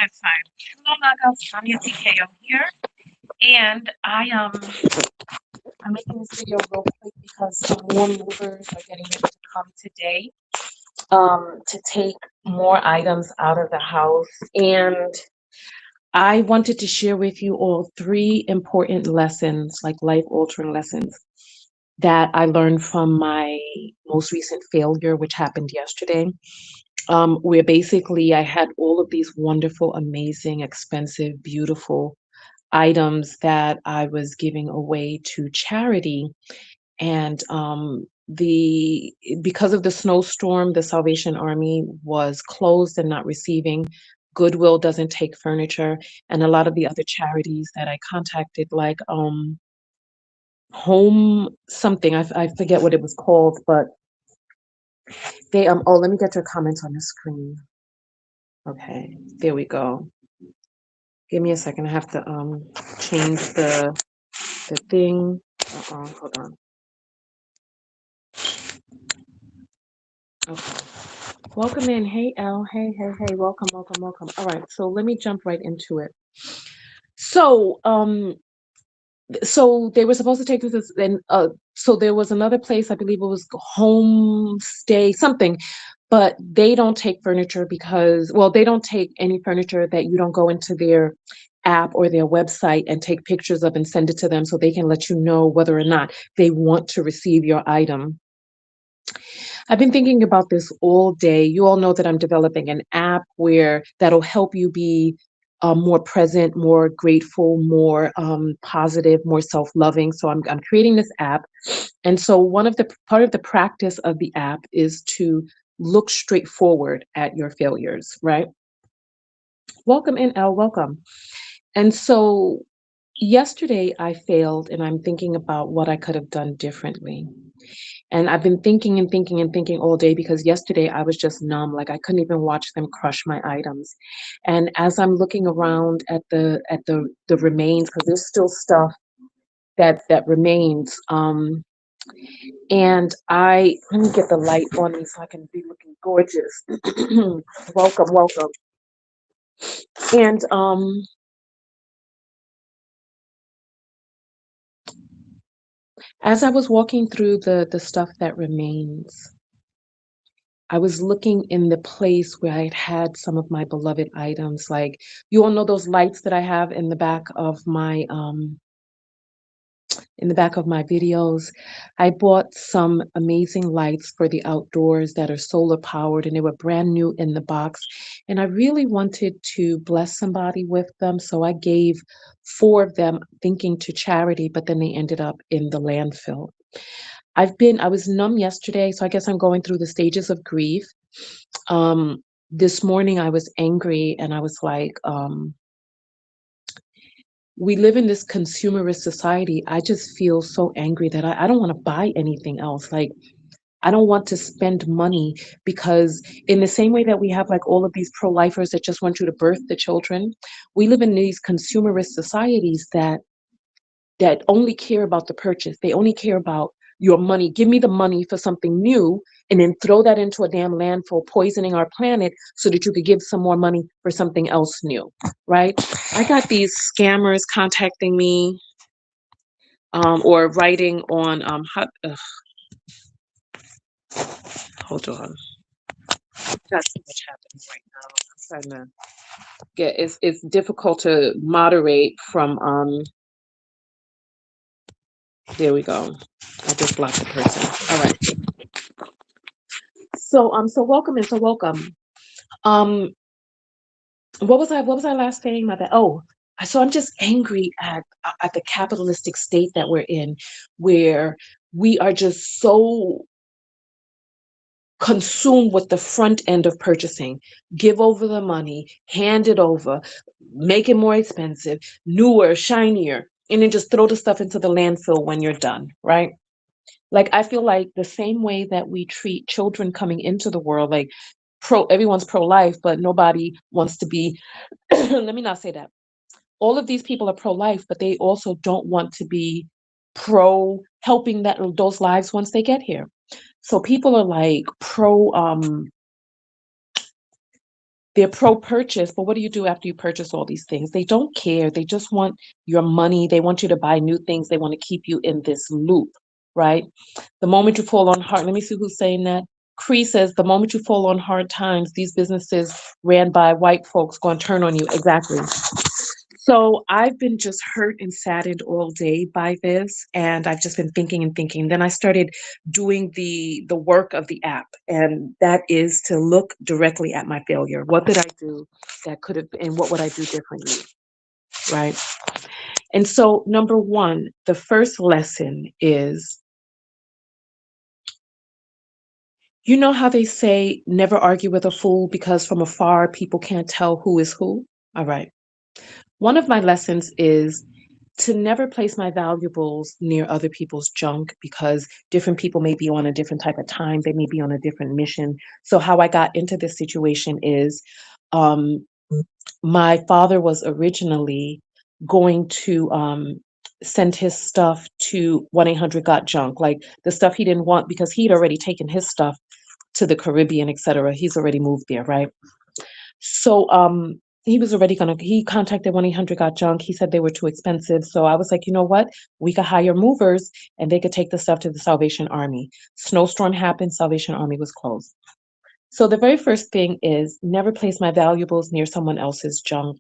That's fine. Hello, Naga. Tanya TKO here, and I'm making this video real quick because some more movers are getting ready to come today to take more items out of the house, and I wanted to share with you all three important lessons, like life-altering lessons, that I learned from my most recent failure, which happened yesterday. Where basically I had all of these wonderful, amazing, expensive, beautiful items that I was giving away to charity. And the because of the snowstorm, the Salvation Army was closed and not receiving. Goodwill doesn't take furniture, and a lot of the other charities that I contacted, like Home something, I forget what it was called, but they oh, let me get your comments on the screen. Okay, there we go. Give me a second. I have to change the thing. Hold on. Okay. Welcome in. Hey L. Hey. Welcome, welcome, welcome. All right. So let me jump right into it. So so they were supposed to take this, and so there was another place, I believe it was Homestay something, but they don't take furniture because, well, they don't take any furniture that you don't go into their app or their website and take pictures of and send it to them so they can let you know whether or not they want to receive your item. I've been thinking about this all day. You all know that I'm developing an app where that'll help you be more present, more grateful, more positive, more self-loving. So I'm creating this app, and so one of the part of the practice of the app is to look straight forward at your failures. Right? Welcome in, L. Welcome. And so yesterday I failed, and I'm thinking about what I could have done differently. And I've been thinking and thinking and thinking all day because yesterday I was just numb, like I couldn't even watch them crush my items. And as I'm looking around at the remains, because there's still stuff that remains, and I let me get the light on me so I can be looking gorgeous. Welcome, welcome. And as I was walking through the stuff that remains, I was looking in the place where I had had some of my beloved items. Like, you all know those lights that I have in the back of my videos. I bought some amazing lights for the outdoors that are solar powered, and they were brand new in the box. And I really wanted to bless somebody with them, so I gave four of them, thinking to charity, but then they ended up in the landfill. I was numb yesterday, so I guess I'm going through the stages of grief. This morning I was angry, and I was like, we live in this consumerist society. I just feel so angry that I don't want to buy anything else. Like, I don't want to spend money because in the same way that we have like all of these pro-lifers that just want you to birth the children, we live in these consumerist societies that only care about the purchase. They only care about your money. Give me the money for something new and then throw that into a damn landfill, poisoning our planet so that you could give some more money for something else new, right? I got these scammers contacting me or writing on, hold on. Got so much happening right now. I'm trying to get, it's difficult to moderate from, there we go. I just blocked the person. All right. So welcome and so welcome. Um, what was I last saying? My bad. Oh, so I'm just angry at the capitalistic state that we're in, where we are just so consumed with the front end of purchasing. Give over the money, hand it over, make it more expensive, newer, shinier, and then just throw the stuff into the landfill when you're done, right? Like, I feel like the same way that we treat children coming into the world, like everyone's pro-life, but nobody wants to be, let me not say that. All of these people are pro-life, but they also don't want to be pro helping those lives once they get here. So people are like pro They're pro purchase, but what do you do after you purchase all these things? They don't care. They just want your money. They want you to buy new things. They want to keep you in this loop, right? The moment you fall on hard, let me see who's saying that. Cree says, the moment you fall on hard times, these businesses ran by white folks going to turn on you. Exactly. So I've been just hurt and saddened all day by this, and I've just been thinking and thinking. Then I started doing the work of the app, and that is to look directly at my failure. What did I do that could have, and what would I do differently, right? And so, number one, the first lesson is, you know how they say never argue with a fool because from afar people can't tell who is who? All right. One of my lessons is to never place my valuables near other people's junk because different people may be on a different type of time. They may be on a different mission. So, how I got into this situation is um, my father was originally going to send his stuff to 1-800 Got Junk, like the stuff he didn't want because he'd already taken his stuff to the Caribbean, etc. He's already moved there, right? So he was already gonna he contacted 1-800 Got Junk. He said they were too expensive. So I was like, you know what? We could hire movers and they could take the stuff to the Salvation Army. Snowstorm happened, Salvation Army was closed. So the very first thing is never place my valuables near someone else's junk.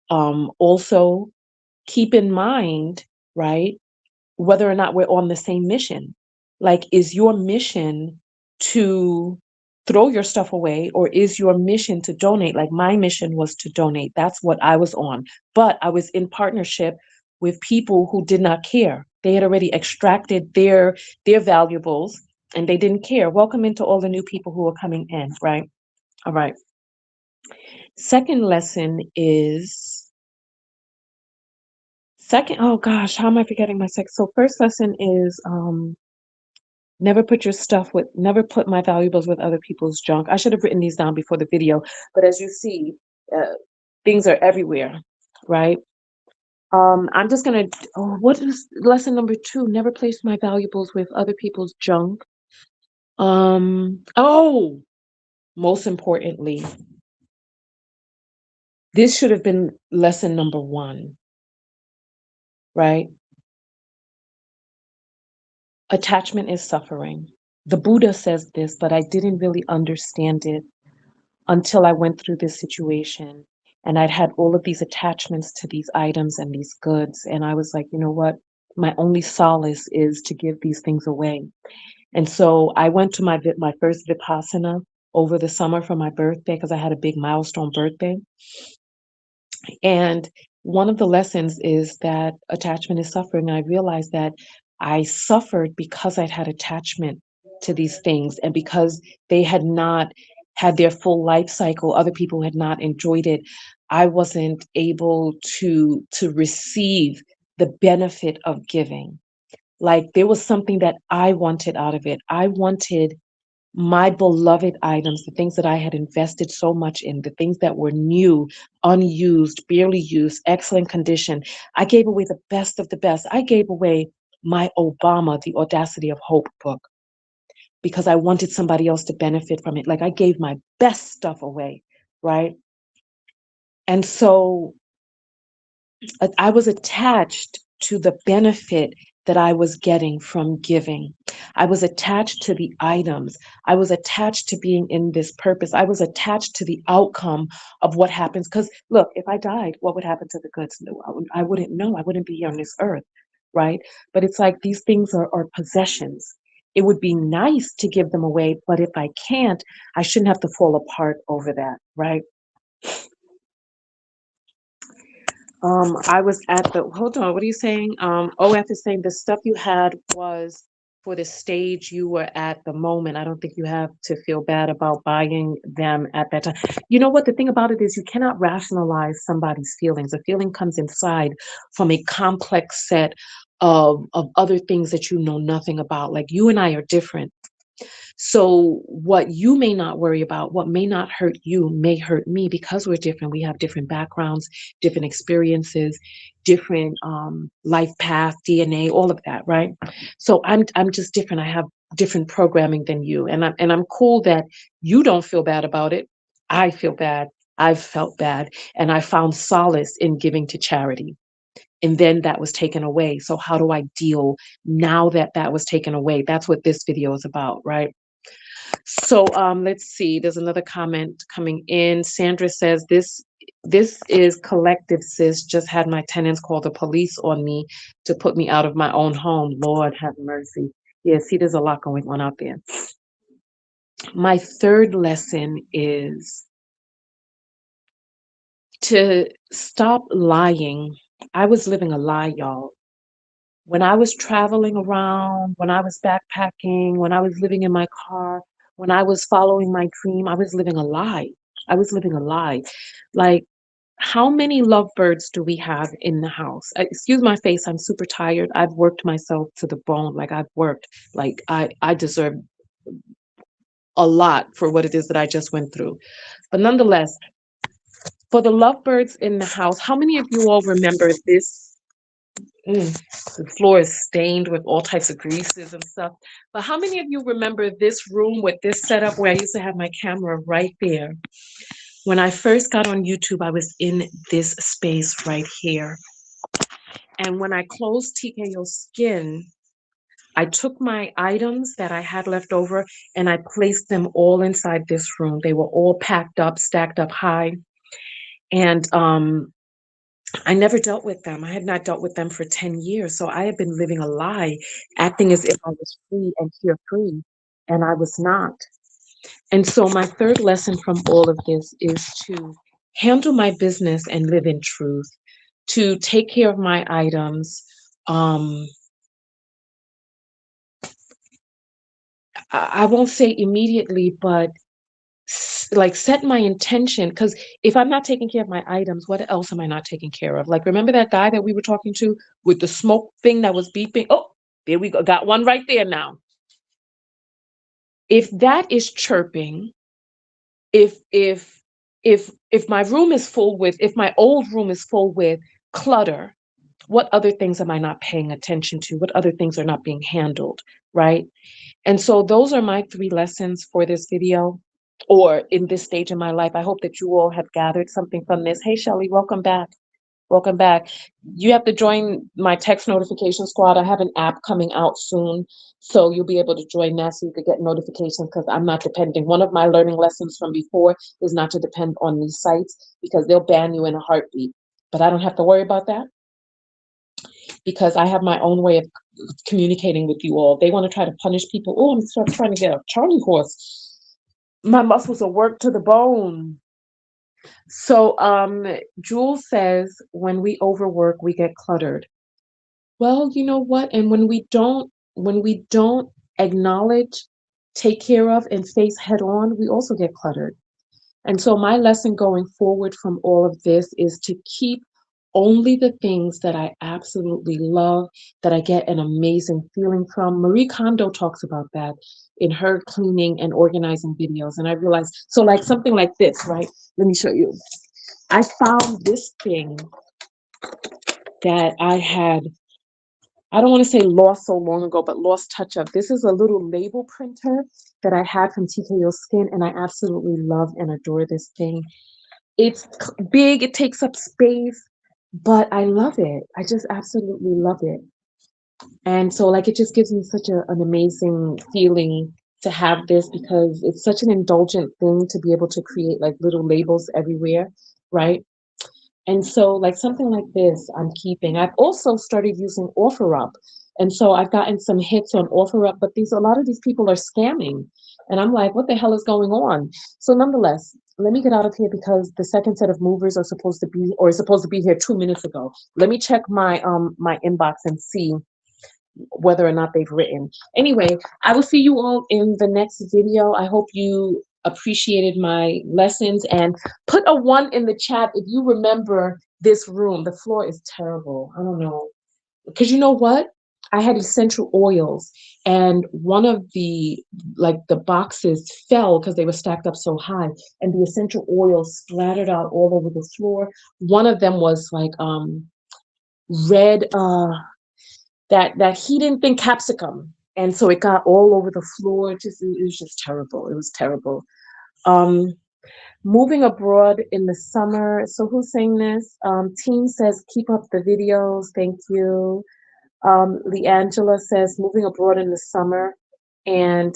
Also keep in mind, right, whether or not we're on the same mission. Like, is your mission to throw your stuff away or is your mission to donate? Like, my mission was to donate. That's what I was on. But I was in partnership with people who did not care. They had already extracted their valuables and they didn't care. Welcome into all the new people who are coming in, right? All right. Second lesson is second, oh gosh, how am I forgetting my second? So first lesson is never put my valuables with other people's junk. I should have written these down before the video, but as you see, uh, things are everywhere, right? I'm just gonna, oh, what is lesson number two? Never place my valuables with other people's junk. Oh, most importantly, this should have been lesson number one, right? Attachment is suffering. The Buddha says this, but I didn't really understand it until I went through this situation and I'd had all of these attachments to these items and these goods. And I was like, you know what? My only solace is to give these things away. And so I went to my first Vipassana over the summer for my birthday because I had a big milestone birthday. And one of the lessons is that attachment is suffering. And I realized that I suffered because I'd had attachment to these things and because they had not had their full life cycle, other people had not enjoyed it. I wasn't able to receive the benefit of giving. Like there was something that I wanted out of it. I wanted my beloved items, the things that I had invested so much in, the things that were new, unused, barely used, excellent condition. I gave away the best of the best. I gave away my Obama, The Audacity of Hope book because I wanted somebody else to benefit from it. Like I gave my best stuff away, right? And so I was attached to the benefit that I was getting from giving. I was attached to the items. I was attached to being in this purpose. I was attached to the outcome of what happens. Because look, if I died, what would happen to the goods? No, I wouldn't know. I wouldn't be here on this earth, right? But it's like these things are possessions. It would be nice to give them away, but if I can't, I shouldn't have to fall apart over that, right? I was at the, hold on, what are you saying? OF is saying the stuff you had was for the stage you were at the moment. I don't think you have to feel bad about buying them at that time. You know what? The thing about it is you cannot rationalize somebody's feelings. A feeling comes inside from a complex set of other things that you know nothing about. Like you and I are different. So, what you may not worry about, what may not hurt you, may hurt me because we're different. We have different backgrounds, different experiences, different life path, DNA, all of that, right? So, I'm just different. I have different programming than you, and I'm cool that you don't feel bad about it. I feel bad I've felt bad, and I found solace in giving to charity. And then that was taken away. So how do I deal now that that was taken away? That's what this video is about, right? So let's see. There's another comment coming in. Sandra says this is collective, sis. Just had my tenants call the police on me to put me out of my own home. Lord have mercy. Yeah, see, there's a lot going on out there. My third lesson is to stop lying. I was living a lie, y'all. When I was traveling around, when I was backpacking, when I was living in my car, when I was following my dream, I was living a lie. I was living a lie. Like, how many lovebirds do we have in the house? Excuse my face, I'm super tired. I've worked myself to the bone. Like, I've worked. Like, I deserve a lot for what it is that I just went through. But nonetheless, for the lovebirds in the house, how many of you all remember this? The floor is stained with all types of greases and stuff. But how many of you remember this room with this setup where I used to have my camera right there? When I first got on YouTube, I was in this space right here. And when I closed TKO Skin, I took my items that I had left over and I placed them all inside this room. They were all packed up, stacked up high. And I never dealt with them. I had not dealt with them for 10 years. So I had been living a lie, acting as if I was free and carefree, and I was not. And so my third lesson from all of this is to handle my business and live in truth, to take care of my items. Um, I won't say immediately, but like set my intention, because if I'm not taking care of my items, what else am I not taking care of? Like, remember that guy that we were talking to with the smoke thing that was beeping? Oh, there we go, got one right there. Now if that is chirping, if my room is full with, if my old room is full with clutter, what other things am I not paying attention to? What other things are not being handled, right? And so those are my three lessons for this video, or in this stage in my life. I hope that you all have gathered something from this. Hey, Shelly, welcome back. Welcome back. You have to join my text notification squad. I have an app coming out soon, so you'll be able to join that so you could get notifications, because I'm not depending. One of my learning lessons from before is not to depend on these sites, because they'll ban you in a heartbeat. But I don't have to worry about that, because I have my own way of communicating with you all. They want to try to punish people. Oh, I'm trying to get a Charlie horse. My muscles are worked to the bone. So Jules says, when we overwork, we get cluttered. Well, you know what? And when we don't acknowledge, take care of, and face head on, we also get cluttered. And so my lesson going forward from all of this is to keep only the things that I absolutely love, that I get an amazing feeling from. Marie Kondo talks about that in her cleaning and organizing videos. And I realized, so like something like this, right? Let me show you. I found this thing that I had, I don't want to say lost so long ago, but lost touch of. This is a little label printer that I had from TKO Skin, and I absolutely love and adore this thing. It's big, it takes up space, but I love it. I just absolutely love it. And so, like, it just gives me such an amazing feeling to have this, because it's such an indulgent thing to be able to create like little labels everywhere, right? And so, like something like this, I'm keeping. I've also started using OfferUp, and so I've gotten some hits on OfferUp. But a lot of these people are scamming, and I'm like, what the hell is going on? So, nonetheless, let me get out of here, because the second set of movers are supposed to be, or is supposed to be here 2 minutes ago. Let me check my inbox and see whether or not they've written. Anyway, I will see you all in the next video. I hope you appreciated my lessons, and put a 1 in the chat if you remember this room. The floor is terrible. I don't know. Because you know what? I had essential oils, and one of the boxes fell because they were stacked up so high, and the essential oils splattered out all over the floor. One of them was like red, that he didn't think capsicum, and so it got all over the floor. It was just terrible. It was terrible. um Moving abroad in the summer. So who's saying this? Team says, keep up the videos. Thank you. Leangela says moving abroad in the summer and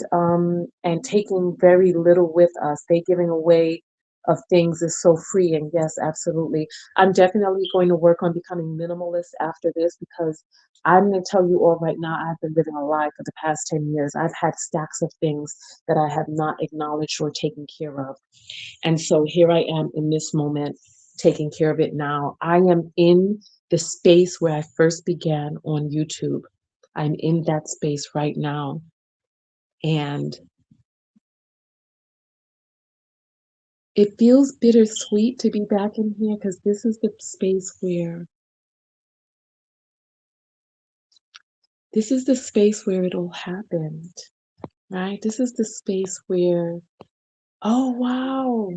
taking very little with us. They giving away of things is so free. And yes, absolutely. I'm definitely going to work on becoming minimalist after this because I'm going to tell you all right now, I've been living a lie for the past 10 years. I've had stacks of things that I have not acknowledged or taken care of. And so here I am in this moment, taking care of it now. I am in the space where I first began on YouTube. I'm in that space right now. And it feels bittersweet to be back in here because this is the space where it all happened, right? This is the space where, oh wow.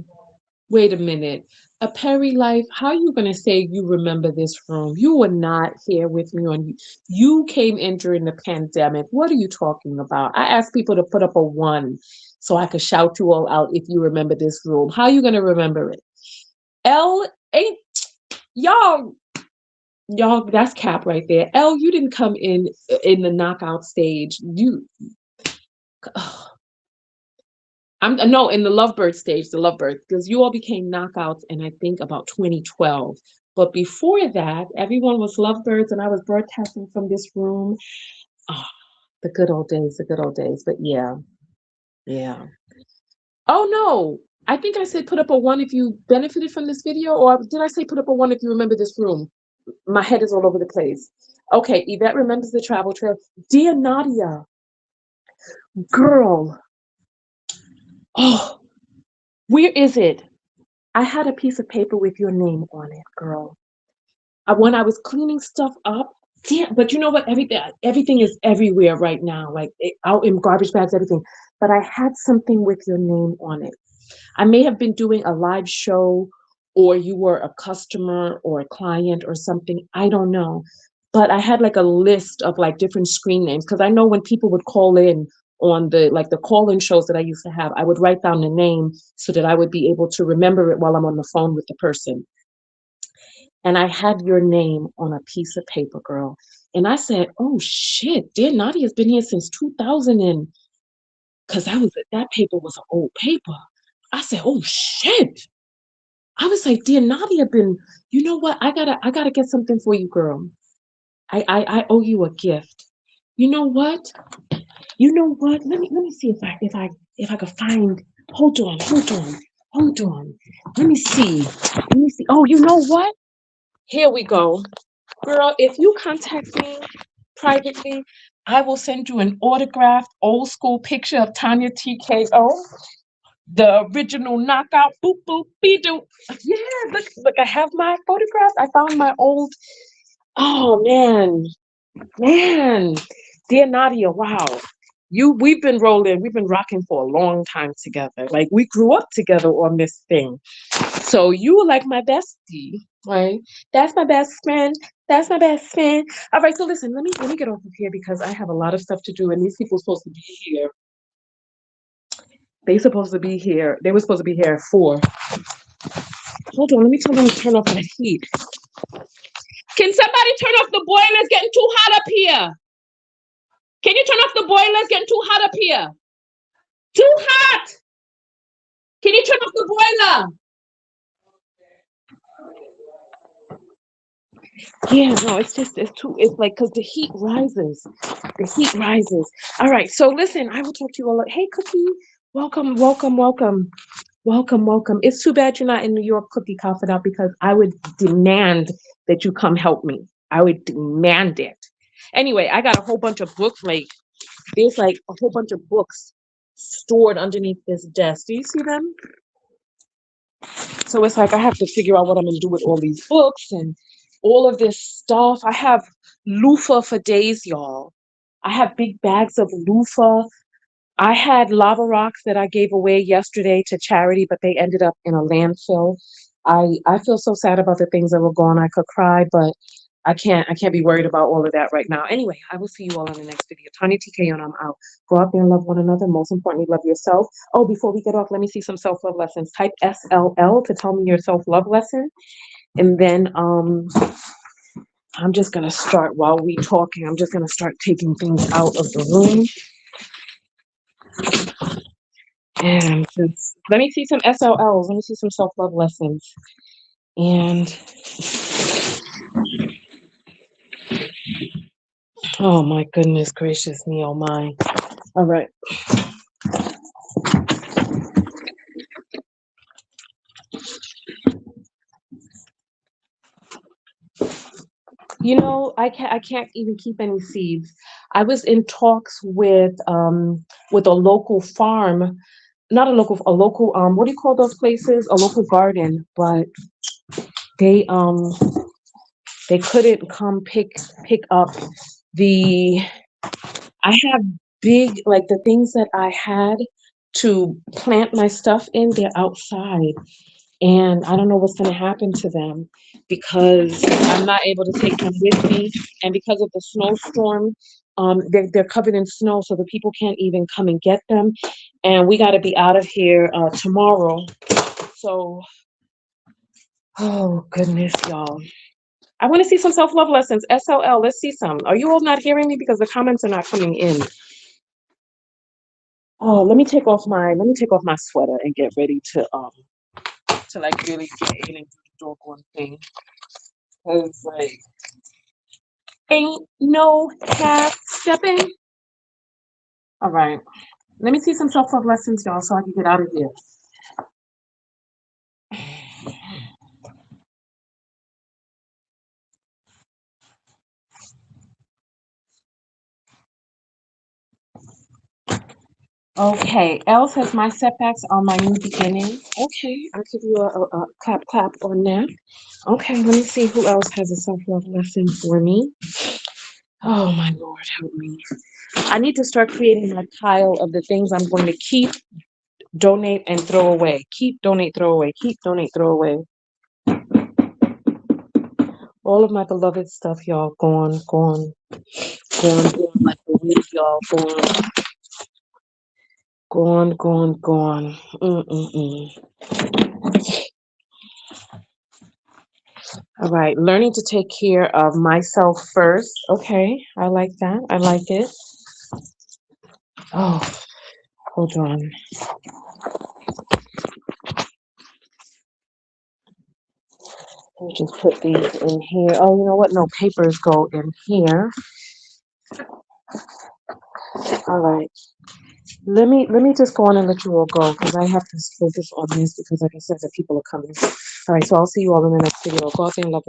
Wait a minute. A Perry Life, how are you going to say you remember this room? You were not here with me on you came in during the pandemic. What are you talking about? I asked people to put up a one so I could shout you all out if you remember this room. How are you going to remember it? L ain't y'all y'all that's cap right there. L, you didn't come in the knockout stage. You I'm no in the Lovebird stage, the Lovebird, because you all became knockouts in I think about 2012. But before that, everyone was Lovebirds, and I was broadcasting from this room. Oh, the good old days, the good old days. But yeah, yeah. Oh no, I think I said put up a one if you benefited from this video, or did I say put up a one if you remember this room? My head is all over the place. Okay, Yvette remembers the travel trail. Dear Nadia, girl, oh, where is it? I had a piece of paper with your name on it, girl. When I was cleaning stuff up, damn, but you know what? Everything is everywhere right now, like out in garbage bags, everything. But I had something with your name on it. I may have been doing a live show, or you were a customer or a client or something. I don't know. But I had like a list of like different screen names because I know when people would call in on the call-in shows that I used to have, I would write down the name so that I would be able to remember it while I'm on the phone with the person. And I had your name on a piece of paper, girl. And I said, "Oh shit, dear Nadia's been here since 2000 and because that paper was an old paper." I said, "Oh shit." I was like, "Dear Nadia been, you know what? I gotta get something for you, girl. I owe you a gift. You know what? You know what? Let me see if I could find. Hold on. Let me see. Let me see. Oh, you know what? Here we go. Girl, if you contact me privately, I will send you an autographed old school picture of Tanya TKO, the original knockout. Boop boop be doo. Yeah, look, I have my photographs. I found my old. Oh man, dear Nadia, wow. We've been rocking for a long time together. Like we grew up together on this thing. So you were like my bestie, right? That's my best friend. That's my best friend. All right, so listen, let me get off of here because I have a lot of stuff to do, and these people are supposed to be here. They were supposed to be here at 4. Hold on, let me tell them to turn off that heat. Can somebody turn off the boiler? It's getting too hot up here. Can you turn off the boiler? It's getting too hot up here. Too hot. Can you turn off the boiler? Yeah, no, it's like because the heat rises. The heat rises. All right, so listen, I will talk to you all. Hey, Cookie, welcome. It's too bad you're not in New York, Cookie Confidant, because I would demand that you come help me. I would demand it. Anyway, I got a whole bunch of books. Like there's like a whole bunch of books stored underneath this desk. Do you see them? So it's like I have to figure out what I'm gonna do with all these books and all of this stuff. I have loofah for days, y'all. I have big bags of loofah. I had lava rocks that I gave away yesterday to charity, but they ended up in a landfill. I feel so sad about the things that were gone. I could cry, but I can't be worried about all of that right now. Anyway, I will see you all in the next video. Tiny TK, and I'm out. Go out there and love one another. Most importantly, love yourself. Oh, before we get off, let me see some self-love lessons. Type SLL to tell me your self-love lesson. And then I'm just gonna start while we talking. I'm just gonna start taking things out of the room. And just let me see some SLLs. Let me see some self-love lessons. And oh my goodness gracious me, oh my. All right. You know, I can't even keep any seeds. I was in talks with a local farm, not a local what do you call those places? A local garden, but they um they couldn't come pick up the I have big, like the things that I had to plant my stuff in, they're outside. And I don't know what's going to happen to them because I'm not able to take them with me. And because of the snowstorm, they're covered in snow, so the people can't even come and get them. And we got to be out of here tomorrow. So, oh goodness, y'all. I want to see some self-love lessons. SLL, let's see some. Are you all not hearing me because the comments are not coming in? Oh, let me take off my sweater and get ready to like really get in and do the doggone thing. Cause like ain't no half stepping. All right. Let me see some self-love lessons, y'all, so I can get out of here. Okay, Elle says my setbacks are my new beginning. Okay, I'll give you a clap clap on that. Okay, let me see who else has a self-love lesson for me. Oh my Lord, help me. I need to start creating a pile of the things I'm going to keep, donate, and throw away. Keep, donate, throw away. Keep, donate, throw away. All of my beloved stuff, y'all, gone, gone, gone, gone like the wind, y'all, gone, gone, gone, gone. Mm-mm-mm. All right, learning to take care of myself first. Okay, I like that. I like it. Oh, hold on. Let me just put these in here. Oh, you know what? No, papers go in here. All right. Let me just go on and let you all go because I have to focus on this because like I said, the people are coming. All right, so I'll see you all in the next video. Go out there and love one